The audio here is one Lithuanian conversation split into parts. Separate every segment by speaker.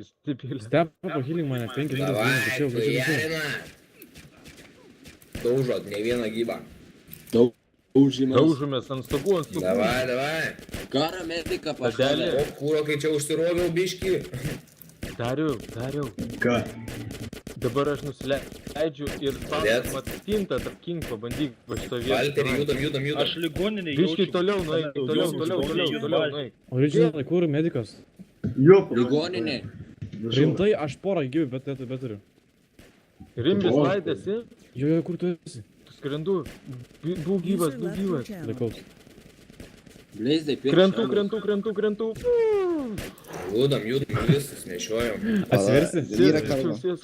Speaker 1: Stipėlė.
Speaker 2: Stepo pahilink mane, 5 minutės.
Speaker 3: Davai,
Speaker 2: Prašiau.
Speaker 3: chujarina. Daužot, ne vieną gyvą.
Speaker 1: Daužomės ant stogų, ant stogų.
Speaker 3: Davai.
Speaker 4: Karo mediką
Speaker 1: Padelė.
Speaker 4: pašalė.
Speaker 3: O kūro, kai čia užsiroviau biškį.
Speaker 1: Dariau.
Speaker 5: Ką?
Speaker 1: Dabar aš nusileidžiu ir
Speaker 3: Padėt.
Speaker 1: matintą tarp king pabandyk va šito vietą.
Speaker 3: Valterį, judam.
Speaker 6: Aš ligoninėj
Speaker 1: Biškai
Speaker 6: jaučiu.
Speaker 1: toliau nueik, toliau nueik.
Speaker 2: Originalai, kur medikas?
Speaker 5: Jo,
Speaker 4: Ligoninė.
Speaker 2: Rimtai, aš porą gyvių, bet turiu.
Speaker 1: Rimbis laidėsi,
Speaker 2: Jo, kur tu esi?
Speaker 1: skrendu. Būk gyvas.
Speaker 2: Likaus.
Speaker 4: Bleizai, piršą.
Speaker 1: Krentu.
Speaker 3: Judam, visas nešiojam.
Speaker 2: Atsiversi?
Speaker 1: Sės.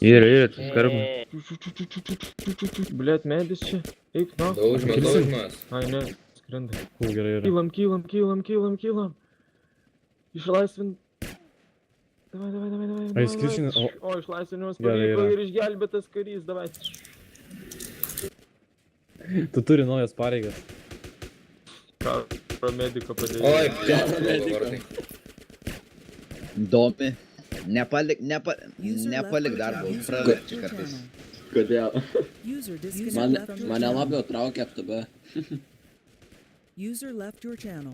Speaker 7: Yra, suskarbu.
Speaker 1: Blet, medis čia. Eik, no.
Speaker 3: Daužmas.
Speaker 1: Ai, ne, skrenda.
Speaker 2: Gerai yra.
Speaker 1: Kylam. Išlaisvint. Davai.
Speaker 2: Ai, skrišinė,
Speaker 1: O, išlaisvinimas
Speaker 2: Gerai
Speaker 1: pavyko
Speaker 2: yra.
Speaker 1: ir išgelbėtas karys, davai.
Speaker 2: Tu turi naujas pareigas.
Speaker 1: Karo mediko padėjo.
Speaker 3: Oi,
Speaker 4: Karo
Speaker 3: pliat,
Speaker 4: mediką.
Speaker 3: vartai.
Speaker 8: Domi. Nepalik darbo, praverčia kartais.
Speaker 4: Kodėl?
Speaker 9: User disconnected from your
Speaker 4: Mane
Speaker 9: channel.
Speaker 4: labiau traukia FTB.
Speaker 9: User left your channel.